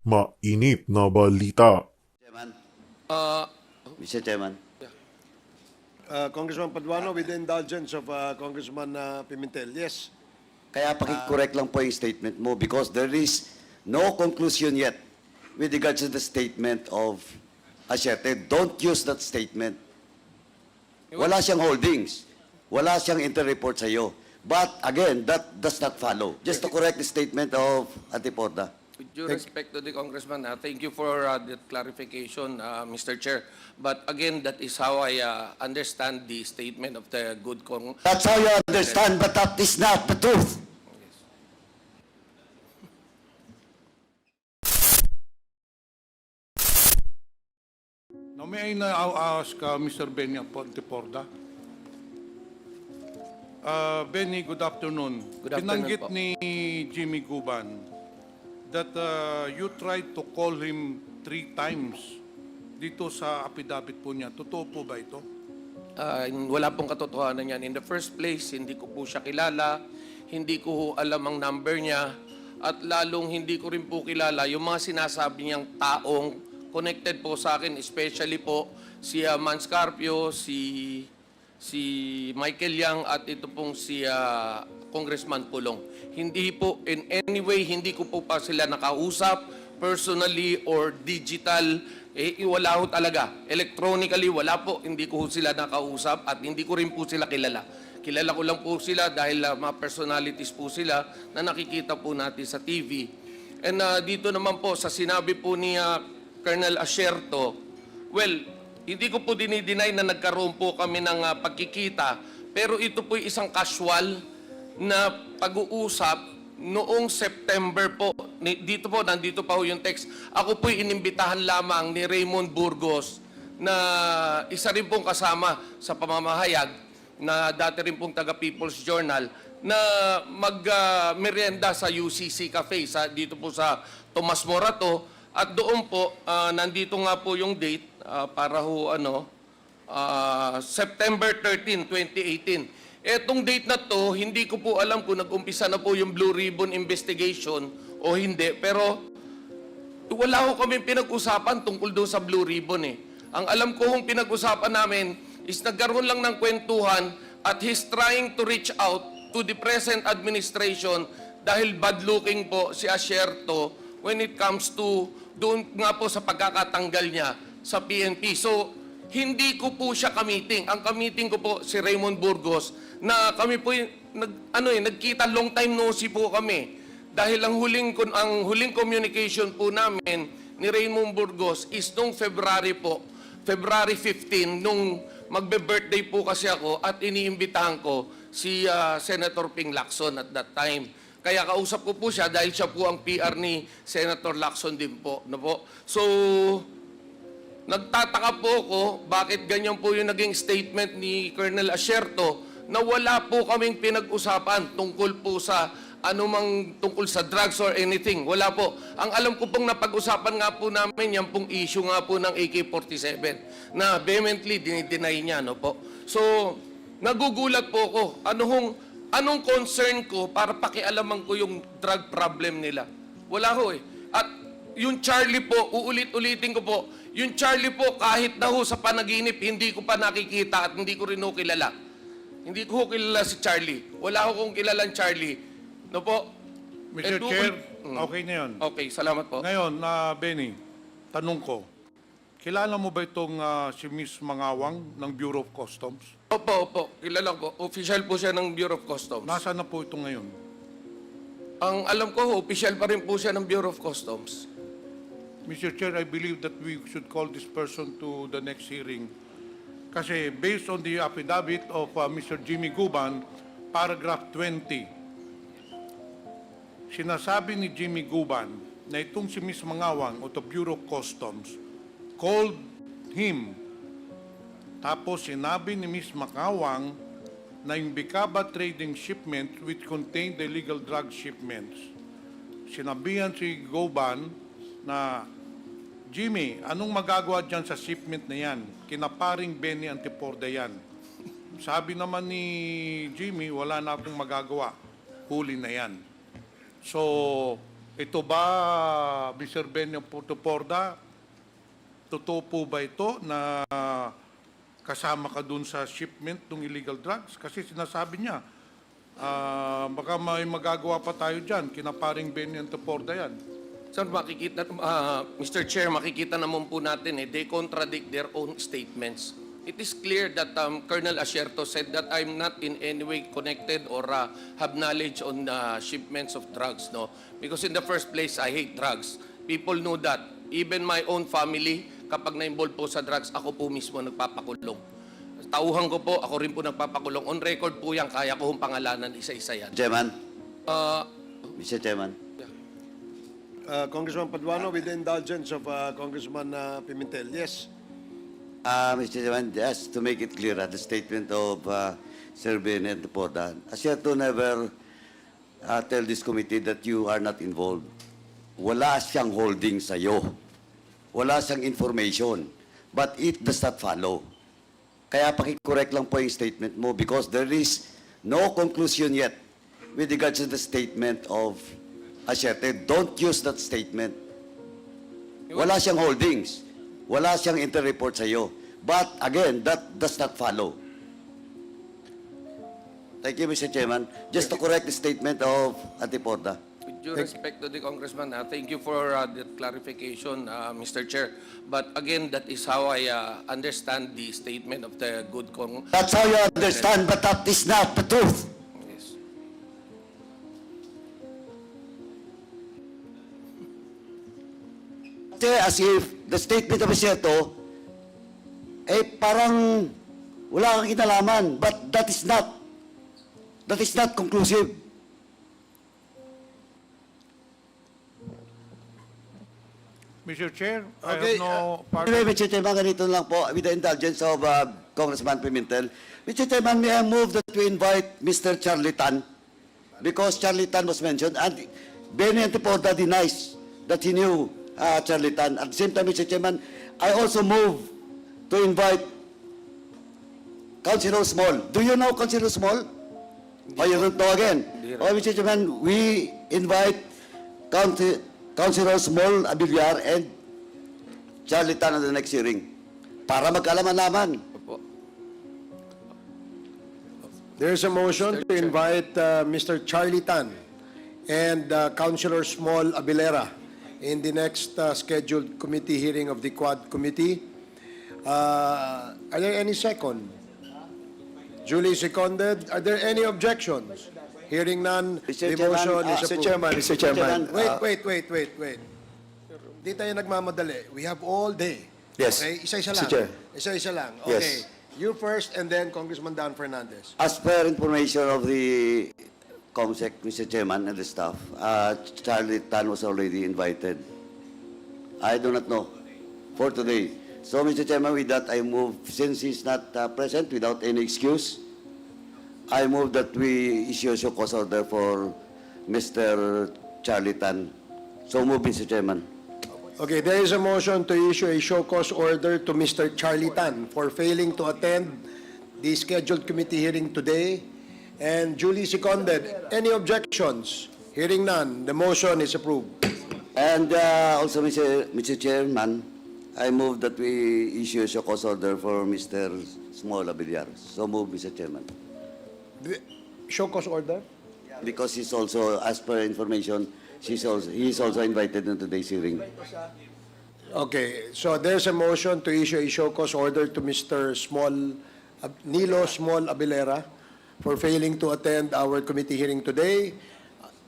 Mainit na balita. Chairman, Uh, Mr. Chairman. Congressman Paduano, with the indulgence of Congressman Pimentel. Yes. Kaya paki-correct lang po yung statement mo because there is no conclusion yet with regards to the statement of Asierte. Don't use that statement. Wala siyang holdings. Wala siyang inter-report sa iyo. But again, that does not follow. Just to correct the statement of Antiporda. with due respect to the congressman, thank you for that clarification, Mr. Chair. But again, that is how I understand the statement of the good con. That's how you understand, but that is not the truth. Now, may I now ask Mr. Benny Antiporda? Benny, good afternoon. Good afternoon Binanggit po. ni Jimmy Guban that you tried to call him 3 times dito sa affidavit po niya. Totoo po ba ito? Wala pong katotohanan yan. In the first place, hindi ko po siya kilala, hindi ko alam ang number niya, at lalong hindi ko rin po kilala yung mga sinasabi niyang taong connected po sa akin, especially po si Man Scarpio, si Michael Yang, at ito pong si Congressman Pulong. Hindi po, in any way, hindi ko po pa sila nakausap, personally or digital, wala ho talaga. Electronically, wala po. Hindi ko sila nakausap at hindi ko rin po sila kilala. Kilala ko lang po sila dahil mga personalities po sila na nakikita po natin sa TV. And dito naman po, sa sinabi po ni Colonel Asierto, well, hindi ko po dinideny na nagkaroon po kami ng pagkikita, pero ito po isang casual na pag-uusap noong September po. Dito po, nandito pa ho yung text. Ako po'y inimbitahan lamang ni Raymond Burgos na isa rin pong kasama sa pamamahayag na dati rin pong taga People's Journal na mag-merienda sa UCC Cafe dito po sa Tomas Morato. At doon po, nandito nga po yung date para ho September 13, 2018. Etong date na to, hindi ko po alam kung nag-umpisa na po yung Blue Ribbon investigation o hindi. Pero wala ko kami pinag-usapan tungkol doon sa Blue Ribbon eh. Ang alam ko hong pinag-usapan namin is nagkaroon lang ng kwentuhan at he's trying to reach out to the present administration dahil bad-looking po si Asierto when it comes to doon nga po sa pagkakatanggal niya sa PNP. So, hindi ko po siya kamiting. Ang kamiting ko po si Raymond Burgos na kami po nagkita long time no see po kami. Dahil ang huling communication po namin ni Raymond Burgos is nung February po, February 15, nung magbe-birthday po kasi ako at iniimbitahan ko si Senator Ping Lacson at that time. Kaya kausap ko po siya dahil siya po ang PR ni Senator Lacson din po. No po? So, nagtataka po ako bakit ganyan po yung naging statement ni Colonel Asierto na wala po kaming pinag-usapan tungkol po sa anumang tungkol sa drugs or anything. Wala po. Ang alam ko pong napag-usapan nga po namin, yan pong issue nga po ng AK-47 na vehemently dinideny niya. No po? So, nagugulat po ako. Anong concern ko para pakialaman ko yung drug problem nila? Wala ho eh. At yung Charlie po, uulit-ulitin ko po, yung Charlie po, kahit na ho sa panaginip, hindi ko pa nakikita at hindi ko rin ho kilala. Hindi ko ho kilala si Charlie. Wala ho kong kilalang Charlie. No po? Mr. Chair, okay na yun. Okay, salamat po. Ngayon, Benny, tanong ko, kilala mo ba itong si Miss Mangawang ng Bureau of Customs? Opo. Kilala ko. Official po siya ng Bureau of Customs. Nasaan na po ito ngayon? Ang alam ko, official pa rin po siya ng Bureau of Customs. Mr. Chair, I believe that we should call this person to the next hearing. Kasi based on the affidavit of Mr. Jimmy Guban, paragraph 20, sinasabi ni Jimmy Guban na itong si Ms. Mangawang o the Bureau of Customs called him. Tapos sinabi ni Ms. Mangawang na yung Bicaba trading shipment which contained the illegal drug shipments. Sinabihan si Guban na, Jimmy, anong magagawa dyan sa shipment na yan? Kinaparing Benny Antiporda yan. Sabi naman ni Jimmy, wala na akong magagawa. Huli na yan. So, Ito ba, Mr. Benyo Porta, totoo po ba ito na kasama ka dun sa shipment ng illegal drugs? Kasi sinasabi niya, baka may magagawa pa tayo dyan, kinaparing Benyo Porta yan. Sir, makikita, Mr. Chair, makikita naman po natin, they contradict their own statements. It is clear that Colonel Asierto said that I'm not in any way connected or have knowledge on shipments of drugs, no? Because in the first place, I hate drugs. People know that. Even my own family, kapag na-involve po sa drugs, ako po mismo nagpapakulong. Tauhan ko po, ako rin po nagpapakulong. On record po yan, kaya ko hong pangalanan isa-isa yan. Chairman, Uh, Mr. Chairman. Congressman Paduano, with the indulgence of Congressman Pimentel. Yes. Mr. Chairman, just to make it clear, the statement of Sir Benny Porta, Asierto never tell this committee that you are not involved. Wala siyang holding sa'yo. Wala siyang information. But it does not follow. Kaya pakicorrect lang po yung statement mo because there is no conclusion yet with regards to the statement of Asierto. Don't use that statement. Wala siyang holdings. Wala siyang inter-report sa'yo. But again, that does not follow. Thank you, Mr. Chairman. Just to correct the statement of Ate Porta. With due respect to the Congressman, thank you for that clarification, Mr. Chair. But again, that is how I understand the statement of the good Cong. That's how you understand, but that is not the truth. Yes. Kasi as if the statement of Asierto, parang wala kang kinalaman, but that is not conclusive. Mr. Chair, I Okay, have no part. Anyway, Mr. Chairman, ganito lang po, with the indulgence of Congressman Pimentel. Mr. Chairman, may I move that we invite Mr. Charlie Tan, because Charlie Tan was mentioned, and Benny Porta denies that he knew Charlie Tan. At the same time, Mr. Chairman, I also move to invite Councilor Small. Do you know Councilor Small? Or you don't know again? Okay, Mr. Chairman, we invite Councilor Small Abiliar and Charlie Tan at the next hearing para magkaalaman-laman. Opo. There is a motion to invite Mr. Charlie Tan and Councilor Small Abilera in the next scheduled committee hearing of the Quad Committee. Are there any second? Duly seconded. Are there any objections? Hearing none, Mr. the motion is Mr. approved. Mr. Chairman. Wait. Di tayo nagmamadali. We have all day. Yes. Okay? Isa-isa lang. Mr. Chair. Isa-isa lang. Yes. Okay. You first and then Congressman Dan Fernandez. As per information of the COMSEC, Mr. Chairman, and the staff, Charlie Tan was already invited. I do not know for today. So, Mr. Chairman, with that, I move, since he's not present without any excuse, I move that we issue a show cause order for Mr. Charlie Tan. So move, Mr. Chairman. Okay, there is a motion to issue a show cause order to Mr. Charlie Tan for failing to attend the scheduled committee hearing today and duly seconded. Any objections? Hearing none, the motion is approved. And also, Mr. Chairman, I move that we issue a show cause order for Mr. Small Abiliar. So move, Mr. Chairman. Show cause order? Because he's also, as per information, he's also invited in today's hearing. Okay, so there's a motion to issue a show cause order to Mr. Nilo Small Abilera for failing to attend our committee hearing today.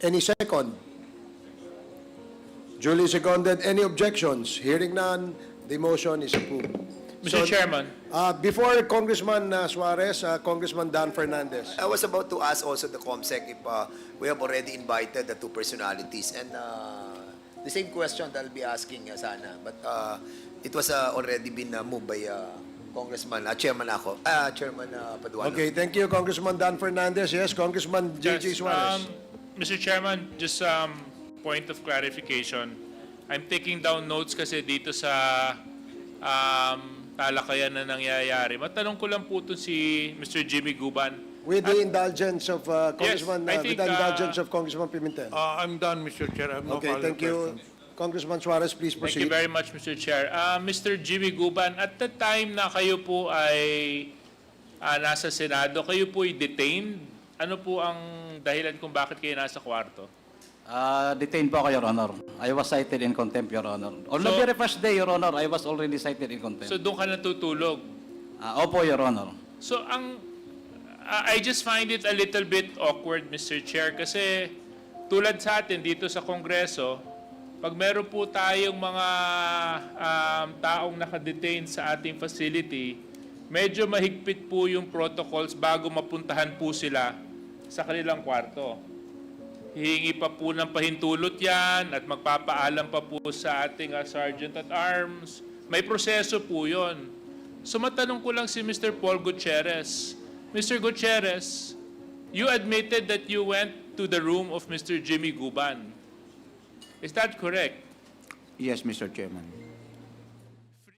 Any second? Duly seconded. Any objections? Hearing none, the motion is approved. Mr. Chairman, Before Congressman Suarez, Congressman Dan Fernandez. I was about to ask also the COMSEC if we have already invited the two personalities. And the same question that I'll be asking sana. But it was already been moved by Congressman, Chairman ako, Chairman Paduano. Okay, thank you, Congressman Dan Fernandez. Yes, Congressman J.J. just, Suarez. Mr. Chairman, just point of clarification. I'm taking down notes kasi dito sa talakayan na nangyayari. Matanong ko lang po ito si Mr. Jimmy Guban. With the indulgence of Congressman, I with think, the indulgence of Congressman Pimentel. I'm done, Mr. Chair. I have no Okay, further thank you. questions. Congressman Suarez, please Thank proceed. you very much, Mr. Chair. Mr. Jimmy Guban, at the time na kayo po ay nasa Senado, kayo po ay detained. Ano po ang dahilan kung bakit kayo nasa kwarto? Detained po ako, Your Honor. I was cited in contempt, Your Honor. On the So- very first day, Your Honor, I was already cited in contempt. So doon ka natutulog. Opo, Your Honor. So I just find it a little bit awkward, Mr. Chair, kasi tulad sa atin dito sa Kongreso, pag meron po tayong mga taong nakadetain sa ating facility, medyo mahigpit po yung protocols bago mapuntahan po sila sa kanilang kwarto. Hihingi pa po ng pahintulot yan at magpapaalam pa po sa ating Sergeant at Arms. May proseso po yon. So matanong ko lang si Mr. Paul Gutierrez. Mr. Gutierrez, you admitted that you went to the room of Mr. Jimmy Guban. Is that correct? Yes, Mr. Chairman.